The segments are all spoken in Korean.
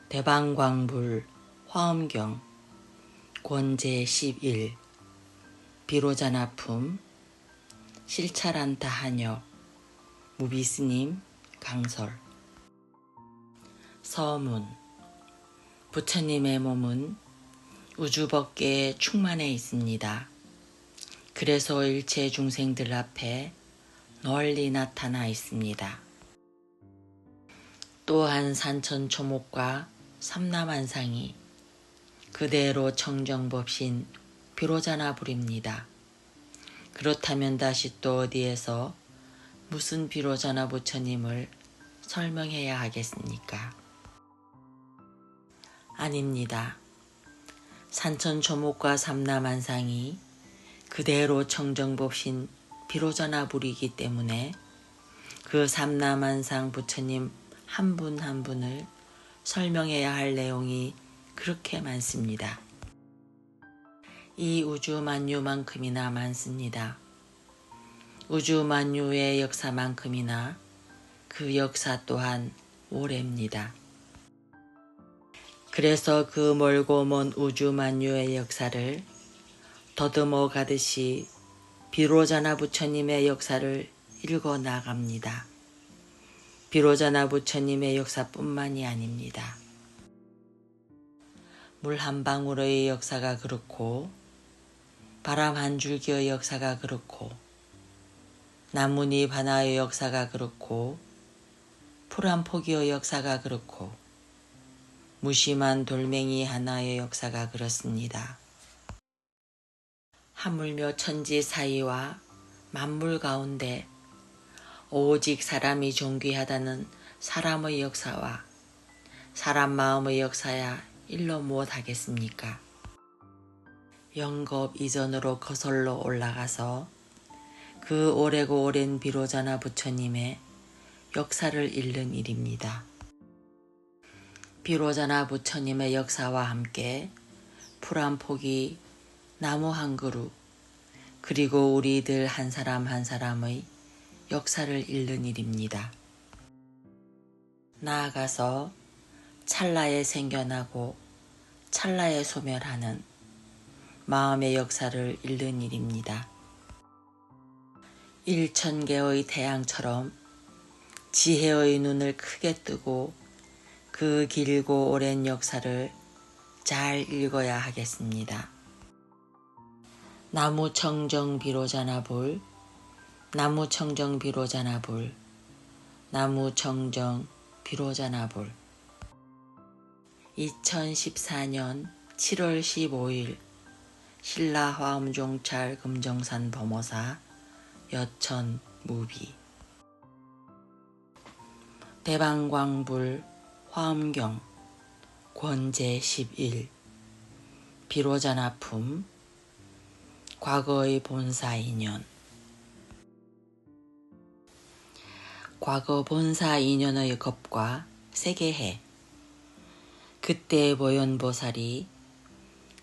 대방광불 화엄경 권제 11 비로자나품 실찰한타 한여 무비스님 강설. 서문. 부처님의 몸은 우주법계에 충만해 있습니다. 그래서 일체 중생들 앞에 널리 나타나 있습니다. 또한 산천초목과 삼라만상이 그대로 청정법신 비로자나불입니다. 그렇다면 다시 또 어디에서 무슨 비로자나 부처님을 설명해야 하겠습니까? 아닙니다. 산천초목과 삼라만상이 그대로 청정법신 비로자나불이기 때문에 그 삼라만상 부처님 한 분 한 분을 설명해야 할 내용이 그렇게 많습니다. 이 우주만유만큼이나 많습니다. 우주만유의 역사만큼이나 그 역사 또한 오래입니다. 그래서 그 멀고 먼 우주만유의 역사를 더듬어 가듯이 비로자나 부처님의 역사를 읽어 나갑니다. 비로자나 부처님의 역사뿐만이 아닙니다. 물 한 방울의 역사가 그렇고 바람 한 줄기의 역사가 그렇고 나뭇잎 하나의 역사가 그렇고 풀 한 포기의 역사가 그렇고 무심한 돌멩이 하나의 역사가 그렇습니다. 하물며 천지 사이와 만물 가운데 오직 사람이 존귀하다는 사람의 역사와 사람 마음의 역사야 일로 무엇하겠습니까? 영겁 이전으로 거슬러 올라가서 그 오래고 오랜 비로자나 부처님의 역사를 읽는 일입니다. 비로자나 부처님의 역사와 함께 풀 한 포기, 나무 한 그루, 그리고 우리들 한 사람 한 사람의 역사를 읽는 일입니다. 나아가서 찰나에 생겨나고 찰나에 소멸하는 마음의 역사를 읽는 일입니다. 1000개의 태양처럼 지혜의 눈을 크게 뜨고 그 길고 오랜 역사를 잘 읽어야 하겠습니다. 나무청정 비로자나불, 나무청정 비로자나불, 나무청정 비로자나불. 2014년 7월 15일 신라 화엄종찰 금정산 범어사 여천 무비. 대방광불 화엄경 권제 11 비로자나품 과거의 본사 인연. 과거 본사 인연의 겁과 세계해. 그때 보현보살이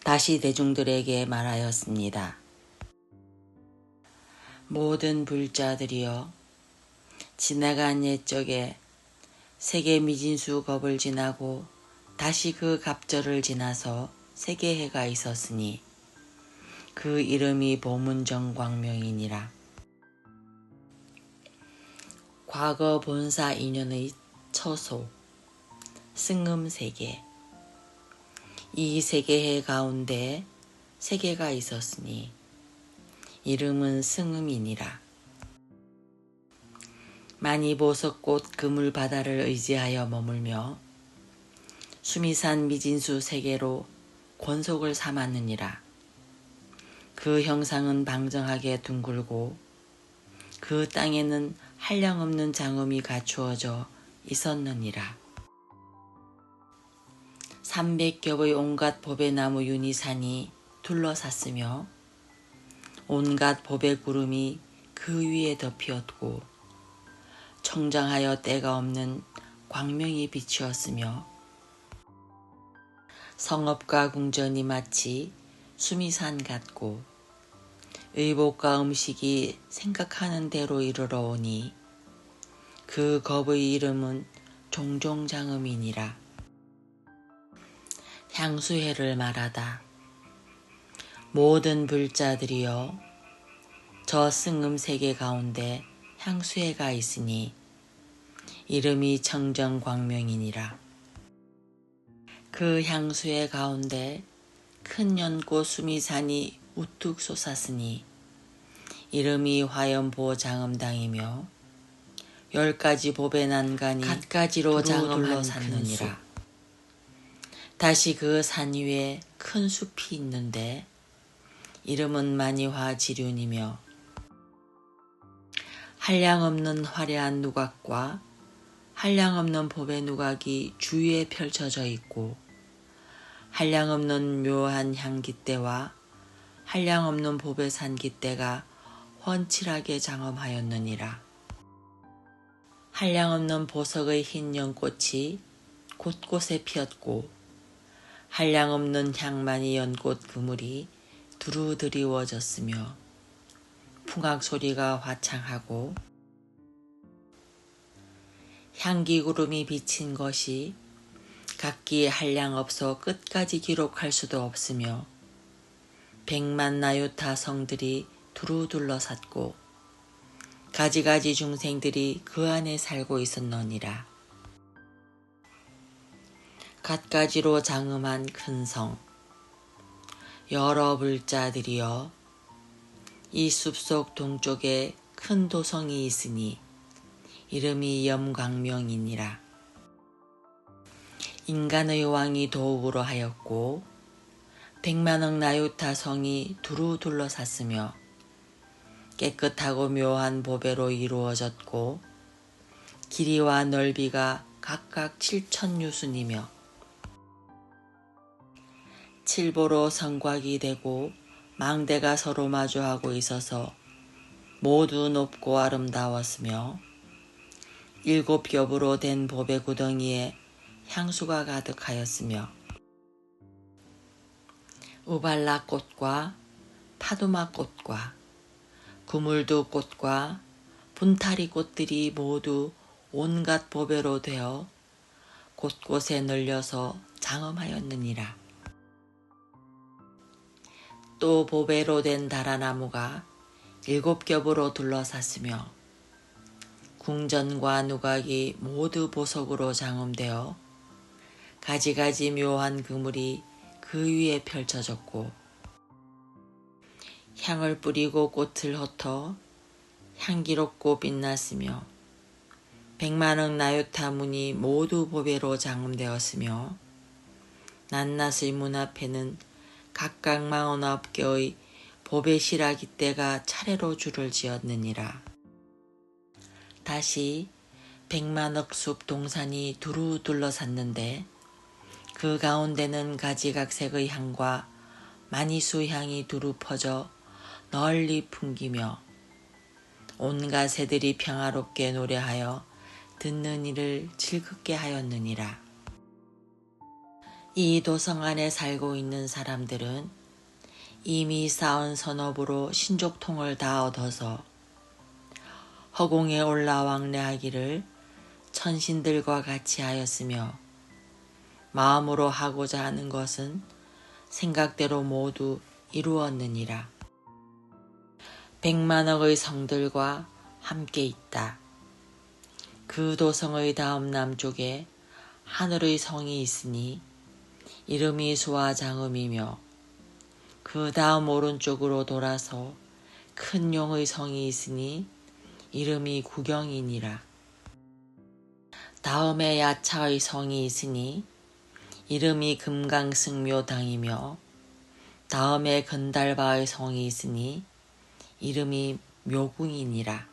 다시 대중들에게 말하였습니다. 모든 불자들이여, 지나간 옛적에 세계 미진수 겁을 지나고 다시 그 갑절을 지나서 세계해가 있었으니 그 이름이 보문정광명이니라. 과거 본사 인연의 처소 승음세계. 이 세계해 가운데 세계가 있었으니 이름은 승음이니라. 만이보석꽃 그물바다를 의지하여 머물며 수미산 미진수 세계로 권속을 삼았느니라. 그 형상은 방정하게 둥글고 그 땅에는 한량없는 장엄이 갖추어져 있었느니라. 300겹의 온갖 법의 나무 윤희산이 둘러쌌으며 온갖 법의 구름이 그 위에 덮이었고 청정하여 때가 없는 광명이 비추었으며 성업과 궁전이 마치 수미산 같고 의복과 음식이 생각하는 대로 이르러 오니 그 겁의 이름은 종종장음이니라. 향수회를 말하다. 모든 불자들이여, 저 승음 세계 가운데 향수회가 있으니 이름이 청정광명이니라. 그 향수회 가운데 큰 연꽃 수미산이 우뚝 솟았으니 이름이 화염보장음당이며 10가지 보배 난간이 갖가지로 둘러쌌느니라. 다시 그 산 위에 큰 숲이 있는데 이름은 만이화 지륜이며 한량없는 화려한 누각과 한량없는 보배 누각이 주위에 펼쳐져 있고 한량없는 묘한 향깃대와 한량없는 보배 산깃대가 훤칠하게 장엄하였느니라. 한량없는 보석의 흰 연꽃이 곳곳에 피었고 한량없는 향만이 연꽃 그물이 두루 드리워졌으며 풍악 소리가 화창하고 향기 구름이 비친 것이 각기 한량 없어 끝까지 기록할 수도 없으며 100만 나유타 성들이 두루 둘러쌌고 가지가지 중생들이 그 안에 살고 있었느니라. 갖가지로 장엄한 큰 성, 여러 불자들이여, 이 숲속 동쪽에 큰 도성이 있으니 이름이 염광명이니라. 인간의 왕이 도읍으로 하였고 100만억 나유타 성이 두루 둘러쌌으며 깨끗하고 묘한 보배로 이루어졌고 길이와 넓이가 각각 7,000유순이며 칠보로 성곽이 되고 망대가 서로 마주하고 있어서 모두 높고 아름다웠으며 7겹으로 된 보배 구덩이에 향수가 가득하였으며 우발라 꽃과 파두마 꽃과 구물두 꽃과 분타리 꽃들이 모두 온갖 보배로 되어 곳곳에 널려서 장엄하였느니라. 또 보배로 된 다라나무가 7겹으로 둘러쌌으며 궁전과 누각이 모두 보석으로 장엄되어 가지가지 묘한 그물이 그 위에 펼쳐졌고 향을 뿌리고 꽃을 흩어 향기롭고 빛났으며 100만억 나유타 문이 모두 보배로 장엄되었으며 낱낱의 문 앞에는 각각 49개의 보배 시라기대가 차례로 줄을 지었느니라. 다시 100만억 숲 동산이 두루 둘러쌌는데 그 가운데는 가지각색의 향과 마니수 향이 두루 퍼져 널리 풍기며 온갖 새들이 평화롭게 노래하여 듣는 이를 즐겁게 하였느니라. 이 도성 안에 살고 있는 사람들은 이미 쌓은 선업으로 신족통을 다 얻어서 허공에 올라 왕래하기를 천신들과 같이 하였으며 마음으로 하고자 하는 것은 생각대로 모두 이루었느니라. 100만억의 성들과 함께 있다. 그 도성의 다음 남쪽에 하늘의 성이 있으니 이름이 수화장음이며 그 다음 오른쪽으로 돌아서 큰 용의 성이 있으니 이름이 구경이니라. 다음에 야차의 성이 있으니 이름이 금강승묘당이며 다음에 건달바의 성이 있으니 이름이 묘궁이니라.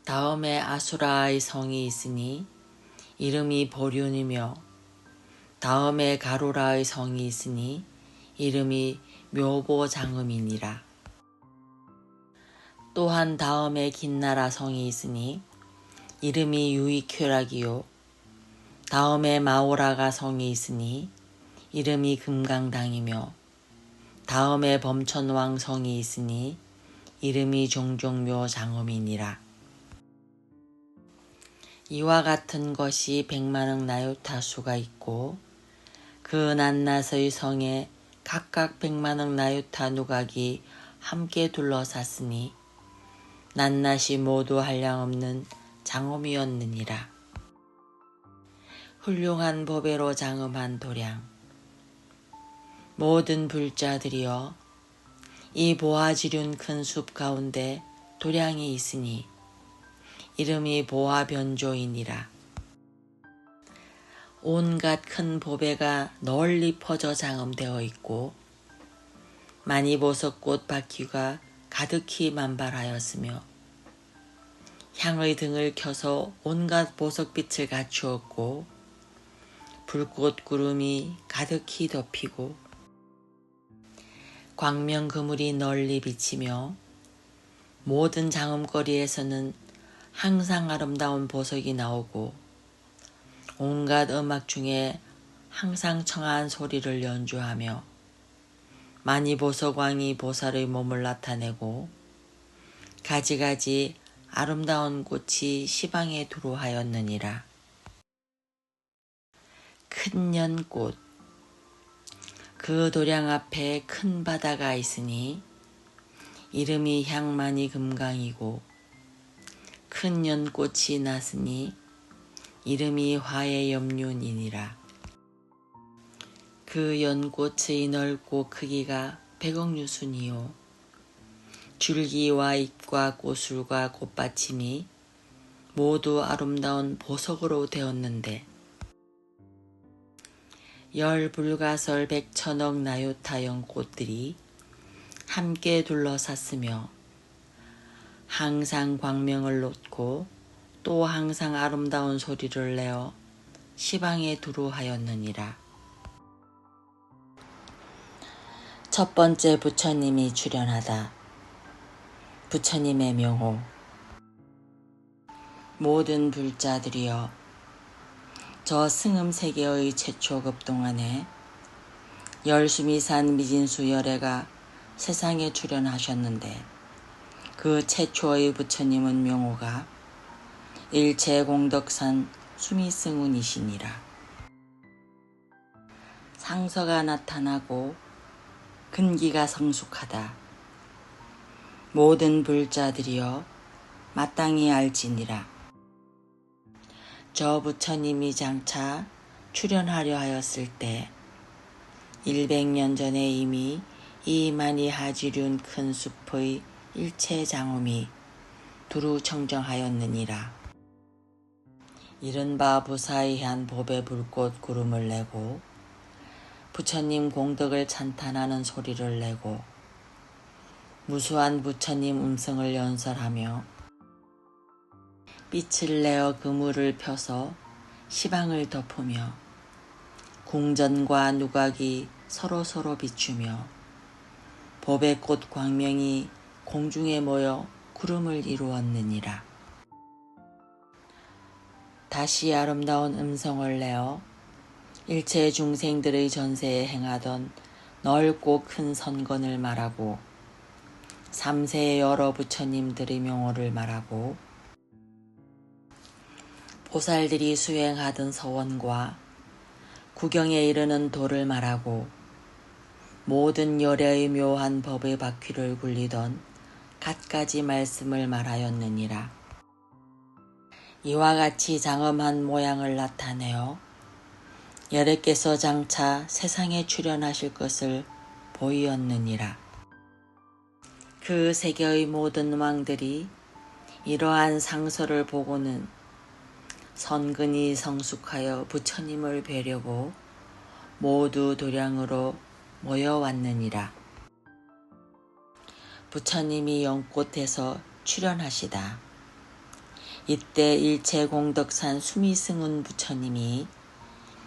다음에 아수라의 성이 있으니 이름이 보륜이며 다음에 가루라의 성이 있으니 이름이 묘보장음이니라. 또한 다음에 긴나라 성이 있으니 이름이 유이쾌락이요 다음에 마오라가 성이 있으니 이름이 금강당이며 다음에 범천왕 성이 있으니 이름이 종종묘장엄이니라. 이와 같은 것이 100만억 나유타 수가 있고 그 낱낱의 성에 각각 100만억 나유타 누각이 함께 둘러쌌으니 낱낱이 모두 한량없는 장엄이었느니라. 훌륭한 보배로 장엄한 도량. 모든 불자들이여, 이 보화지륜 큰 숲 가운데 도량이 있으니 이름이 보화변조이니라. 온갖 큰 보배가 널리 퍼져 장엄되어 있고 많이 보석꽃 바퀴가 가득히 만발하였으며 향의 등을 켜서 온갖 보석빛을 갖추었고 불꽃 구름이 가득히 덮이고 광명 그물이 널리 비치며 모든 장엄거리에서는 항상 아름다운 보석이 나오고 온갖 음악 중에 항상 청아한 소리를 연주하며 많이 보석왕이 보살의 몸을 나타내고 가지가지 아름다운 꽃이 시방에 두루하였느니라. 큰 연꽃. 그 도량 앞에 큰 바다가 있으니 이름이 향만이 금강이고 큰 연꽃이 났으니 이름이 화의 염륜이니라. 그 연꽃의 넓고 크기가 100억 유순이요 줄기와 잎과 꽃술과 꽃받침이 모두 아름다운 보석으로 되었는데 열 불가설 100천억 나요타 연꽃들이 함께 둘러쌌으며 항상 광명을 놓고 또 항상 아름다운 소리를 내어 시방에 두루하였느니라. 첫 번째 부처님이 출현하다. 부처님의 명호. 모든 불자들이여, 저 승음세계의 최초 급동안에 열수미산 미진수 열애가 세상에 출현하셨는데 그 최초의 부처님은 명호가 일체공덕산 수미승운이시니라. 상서가 나타나고 근기가 성숙하다. 모든 불자들이여 마땅히 알지니라. 저 부처님이 장차 출현하려 하였을 때 100년 전에 이미 이 많이 하지륜 큰 숲의 일체 장엄이 두루 청정하였느니라. 이른바 부사의한 보배 불꽃 구름을 내고 부처님 공덕을 찬탄하는 소리를 내고 무수한 부처님 음성을 연설하며 빛을 내어 그물을 펴서 시방을 덮으며 궁전과 누각이 서로서로 비추며 보배꽃 광명이 공중에 모여 구름을 이루었느니라. 다시 아름다운 음성을 내어 일체 중생들의 전세에 행하던 넓고 큰 선건을 말하고 삼세의 여러 부처님들의 명호를 말하고 보살들이 수행하던 서원과 구경에 이르는 도를 말하고 모든 열애의 묘한 법의 바퀴를 굴리던 갖가지 말씀을 말하였느니라. 이와 같이 장엄한 모양을 나타내어 열애께서 장차 세상에 출현하실 것을 보이었느니라. 그 세계의 모든 왕들이 이러한 상서를 보고는 선근이 성숙하여 부처님을 뵈려고 모두 도량으로 모여왔느니라. 부처님이 연꽃에서 출현하시다. 이때 일체공덕산 수미승운 부처님이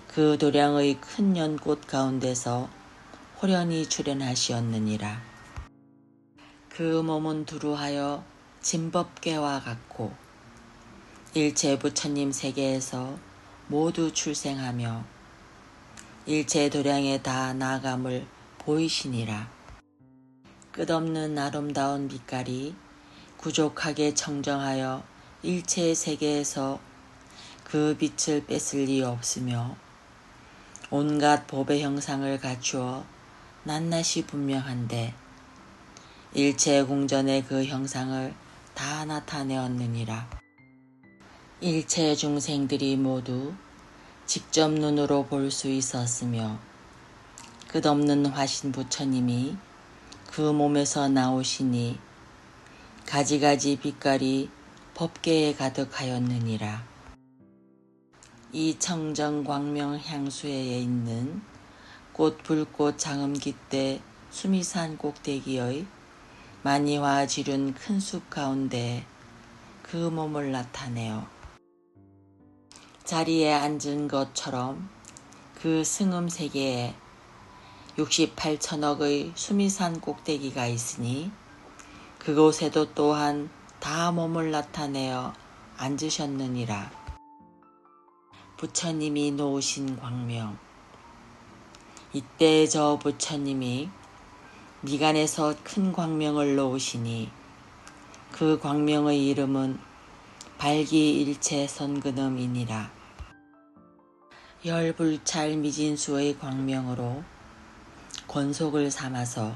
그 도량의 큰 연꽃 가운데서 호련히 출현하시었느니라. 그 몸은 두루하여 진법계와 같고 일체 부처님 세계에서 모두 출생하며 일체 도량에 다 나아감을 보이시니라. 끝없는 아름다운 빛깔이 구족하게 청정하여 일체 세계에서 그 빛을 뺏을 리 없으며 온갖 법의 형상을 갖추어 낱낱이 분명한데 일체 궁전의 그 형상을 다 나타내었느니라. 일체 중생들이 모두 직접 눈으로 볼 수 있었으며 끝없는 화신 부처님이 그 몸에서 나오시니 가지가지 빛깔이 법계에 가득하였느니라. 이 청정 광명 향수회에 있는 꽃 불꽃 장음깃대 수미산 꼭대기의 만이화 지륜 큰 숲 가운데 그 몸을 나타내어 자리에 앉은 것처럼 그 승음 세계에 68천억의 수미산 꼭대기가 있으니 그곳에도 또한 다 몸을 나타내어 앉으셨느니라. 부처님이 놓으신 광명. 이때 저 부처님이 미간에서 큰 광명을 놓으시니 그 광명의 이름은 발기일체 선근음이니라. 열불찰 미진수의 광명으로 권속을 삼아서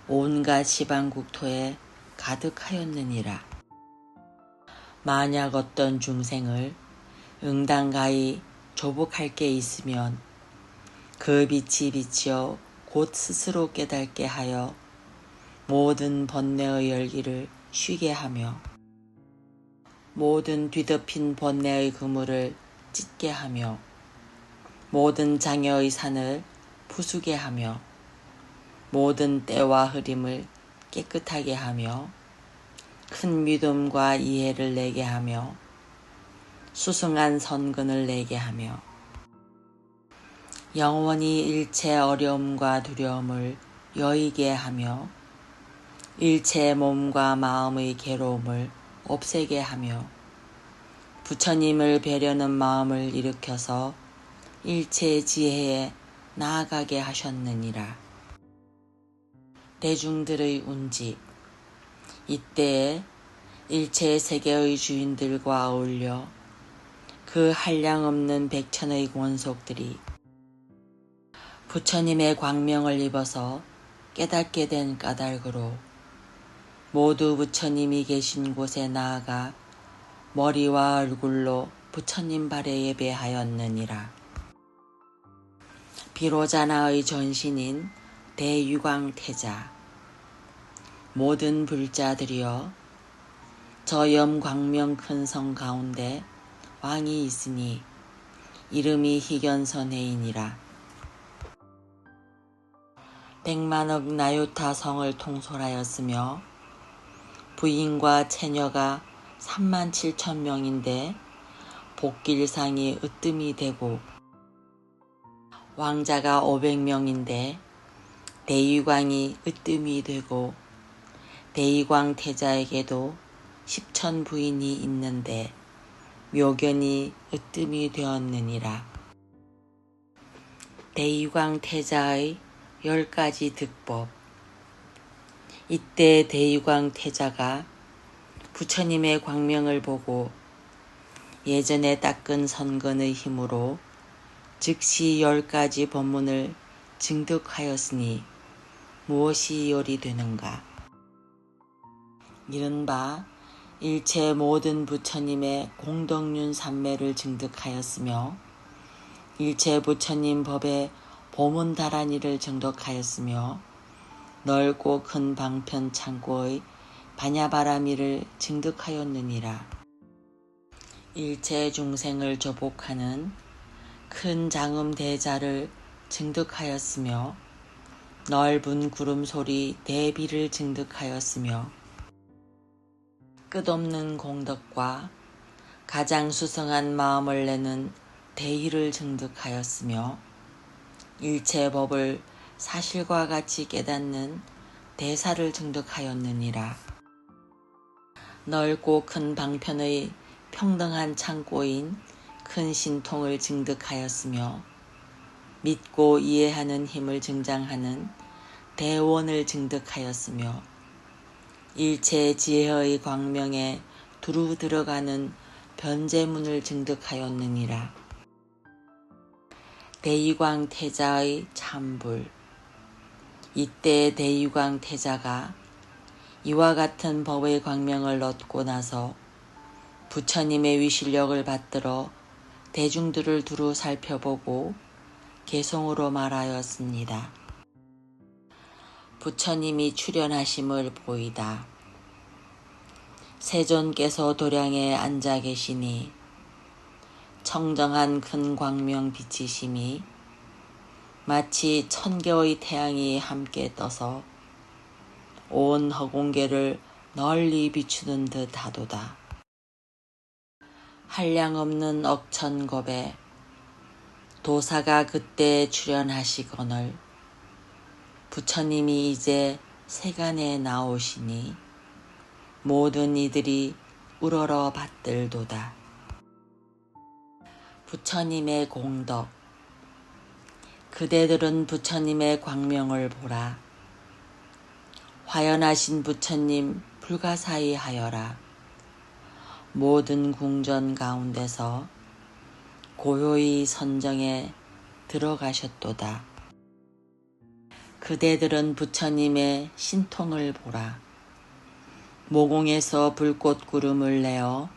온갖 시방국토에 가득하였느니라. 만약 어떤 중생을 응당가히 조복할 게 있으면 그 빛이 비치어 곧 스스로 깨닫게 하여 모든 번뇌의 열기를 쉬게 하며 모든 뒤덮인 번뇌의 그물을 찢게 하며 모든 장애의 산을 부수게 하며 모든 때와 흐림을 깨끗하게 하며 큰 믿음과 이해를 내게 하며 수승한 선근을 내게 하며 영원히 일체 어려움과 두려움을 여의게 하며 일체 몸과 마음의 괴로움을 없애게 하며 부처님을 뵈려는 마음을 일으켜서 일체 지혜에 나아가게 하셨느니라. 대중들의 운집. 이때에 일체 세계의 주인들과 어울려 그 한량없는 백천의 권속들이 부처님의 광명을 입어서 깨닫게 된 까닭으로 모두 부처님이 계신 곳에 나아가 머리와 얼굴로 부처님 발에 예배하였느니라. 비로자나의 전신인 대유광태자. 모든 불자들이여 저 염광명 큰 성 가운데 왕이 있으니 이름이 희견선해이니라. 100만억 나유타 성을 통솔하였으며 부인과 처녀가 37,000명인데 복길상이 으뜸이 되고 왕자가 500명인데 대유광이 으뜸이 되고 대유광 태자에게도 10,000 부인이 있는데 묘견이 으뜸이 되었느니라. 대유광 태자의 10가지 득법. 이때 대유광 태자가 부처님의 광명을 보고 예전에 닦은 선근의 힘으로 즉시 10가지 법문을 증득하였으니 무엇이 요리되는가? 이른바 일체 모든 부처님의 공덕륜 삼매를 증득하였으며 일체 부처님 법의 보문다란이를 증득하였으며 넓고 큰 방편 창고의 반야바라미를 증득하였느니라. 일체 중생을 조복하는 큰 장음 대자를 증득하였으며 넓은 구름소리 대비를 증득하였으며 끝없는 공덕과 가장 수성한 마음을 내는 대의를 증득하였으며 일체 법을 사실과 같이 깨닫는 대사를 증득하였느니라. 넓고 큰 방편의 평등한 창고인 큰 신통을 증득하였으며 믿고 이해하는 힘을 증장하는 대원을 증득하였으며 일체 지혜의 광명에 두루 들어가는 변제문을 증득하였느니라. 대유광 태자의 참불. 이때 대유광 태자가 이와 같은 법의 광명을 얻고 나서 부처님의 위실력을 받들어 대중들을 두루 살펴보고 개송으로 말하였습니다. 부처님이 출현하심을 보이다. 세존께서 도량에 앉아 계시니 청정한 큰 광명 비치심이 마치 천개의 태양이 함께 떠서 온 허공계를 널리 비추는 듯 하도다. 한량없는 억천겁에 도사가 그때 출현하시거늘 부처님이 이제 세간에 나오시니 모든 이들이 우러러 받들도다. 부처님의 공덕. 그대들은 부처님의 광명을 보라. 화연하신 부처님 불가사의 하여라. 모든 궁전 가운데서 고요히 선정에 들어가셨도다. 그대들은 부처님의 신통을 보라. 모공에서 불꽃 구름을 내어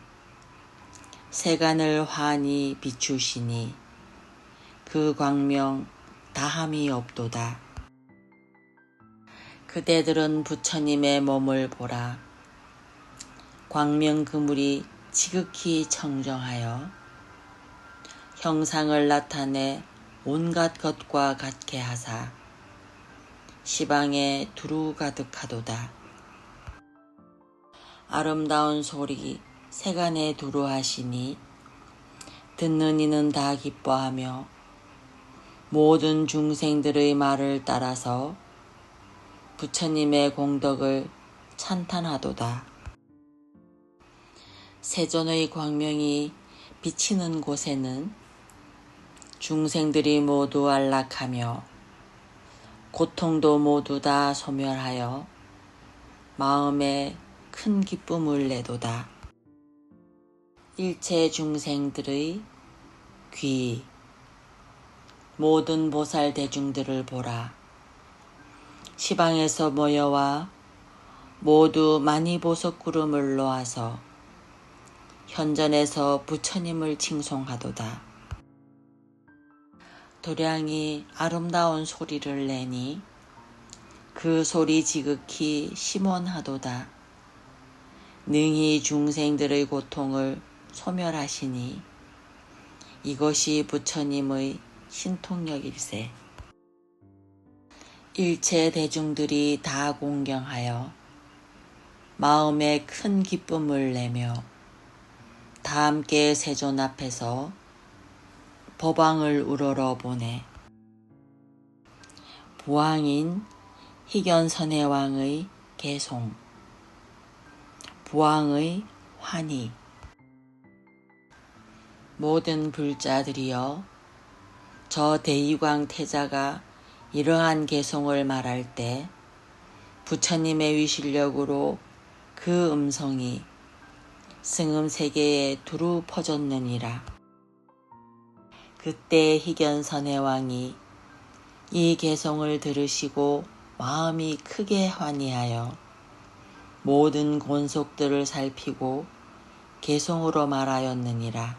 세간을 환히 비추시니 그 광명 다함이 없도다. 그대들은 부처님의 몸을 보라. 광명 그물이 지극히 청정하여 형상을 나타내 온갖 것과 같게 하사 시방에 두루 가득하도다. 아름다운 소리 세간에 두루 하시니 듣는 이는 다 기뻐하며 모든 중생들의 말을 따라서 부처님의 공덕을 찬탄하도다. 세존의 광명이 비치는 곳에는 중생들이 모두 안락하며 고통도 모두 다 소멸하여 마음에 큰 기쁨을 내도다. 일체 중생들의 귀. 모든 보살 대중들을 보라. 시방에서 모여와 모두 만이보석구름을 놓아서 현전에서 부처님을 칭송하도다. 도량이 아름다운 소리를 내니 그 소리 지극히 심원하도다. 능히 중생들의 고통을 소멸하시니 이것이 부처님의 신통력일세. 일체 대중들이 다 공경하여 마음에 큰 기쁨을 내며 다 함께 세존 앞에서 법왕을 우러러 보내. 부왕인 희견선해왕의 개송. 부왕의 환희. 모든 불자들이여, 저 대유광 태자가 이러한 개송을 말할 때 부처님의 위실력으로 그 음성이 승음 세계에 두루 퍼졌느니라. 그때 희견선해왕이 이 개송을 들으시고 마음이 크게 환희하여 모든 곤속들을 살피고 개송으로 말하였느니라.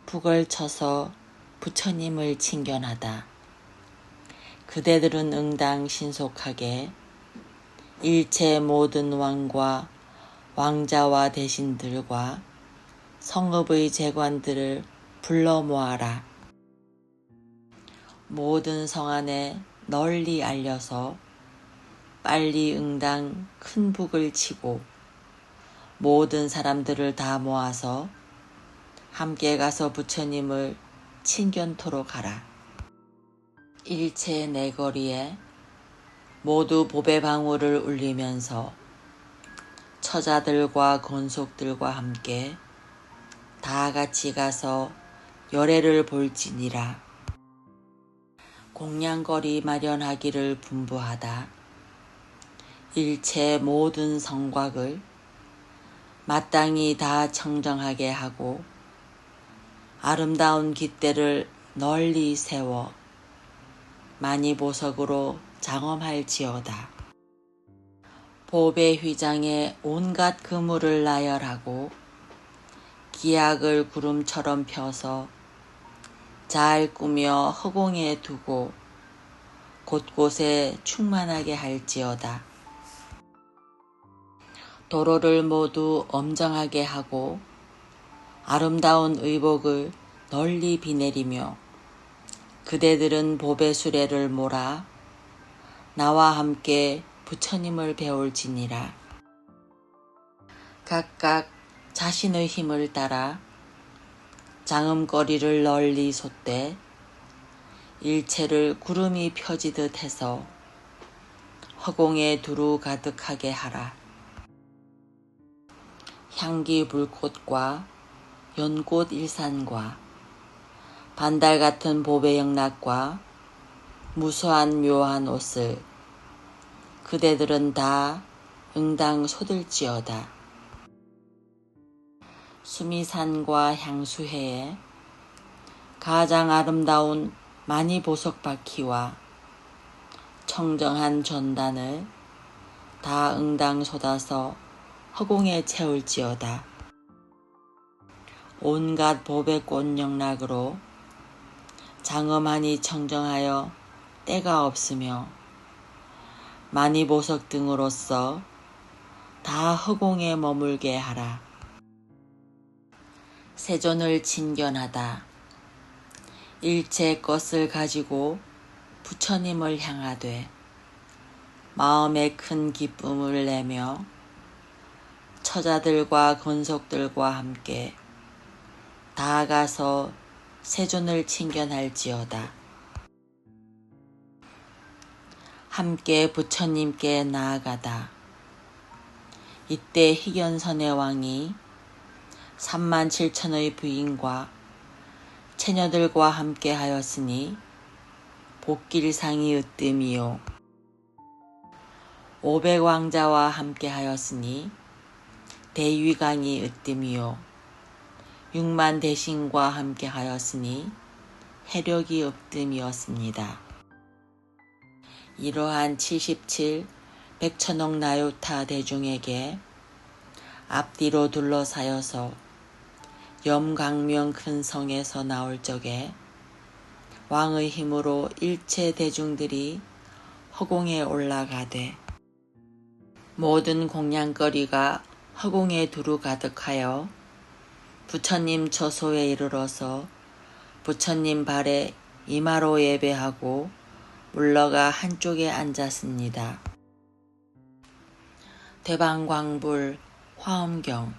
북을 쳐서 부처님을 칭견하다. 그대들은 응당 신속하게 일체 모든 왕과 왕자와 대신들과 성읍의 재관들을 불러 모아라. 모든 성 안에 널리 알려서 빨리 응당 큰 북을 치고 모든 사람들을 다 모아서 함께 가서 부처님을 칭견토록 하라. 일체 내거리에 모두 보배 방울을 울리면서 처자들과 곤속들과 함께 다 같이 가서 열애를 볼지니라. 공양거리 마련하기를 분부하다. 일체 모든 성곽을 마땅히 다 청정하게 하고 아름다운 깃대를 널리 세워 많이 보석으로 장엄할지어다. 보배 휘장에 온갖 그물을 나열하고 기약을 구름처럼 펴서 잘 꾸며 허공에 두고 곳곳에 충만하게 할지어다. 도로를 모두 엄정하게 하고 아름다운 의복을 널리 비내리며 그대들은 보배 수레를 몰아 나와 함께 부처님을 배울지니라. 각각 자신의 힘을 따라 장음거리를 널리 솟되 일체를 구름이 펴지듯 해서 허공에 두루 가득하게 하라. 향기 불꽃과 연꽃 일산과 반달 같은 보배 영락과 무수한 묘한 옷을 그대들은 다 응당 쏟을지어다. 수미산과 향수회에 가장 아름다운 많이 보석 바퀴와 청정한 전단을 다 응당 쏟아서 허공에 채울지어다. 온갖 보배꽃 영락으로 장엄하니 청정하여 때가 없으며 많이 보석 등으로써 다 허공에 머물게 하라. 세존을 친견하다. 일체 것을 가지고 부처님을 향하되 마음에 큰 기쁨을 내며 처자들과 권속들과 함께 다가서 세존을 친견할지어다. 함께 부처님께 나아가다. 이때 희견선의 왕이 37,000의 부인과 처녀들과 함께 하였으니 복길상이 으뜸이요 500왕자와 함께 하였으니 대위강이 으뜸이요 6만 대신과 함께 하였으니 해력이 으뜸이었습니다. 이러한 77 백천억 나요타 대중에게 앞뒤로 둘러싸여서 염광명 큰 성에서 나올 적에 왕의 힘으로 일체 대중들이 허공에 올라가되 모든 공양거리가 허공에 두루 가득하여 부처님 처소에 이르러서 부처님 발에 이마로 예배하고 물러가 한쪽에 앉았습니다. 대방광불 화엄경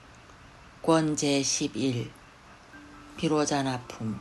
권 제11 비로자나품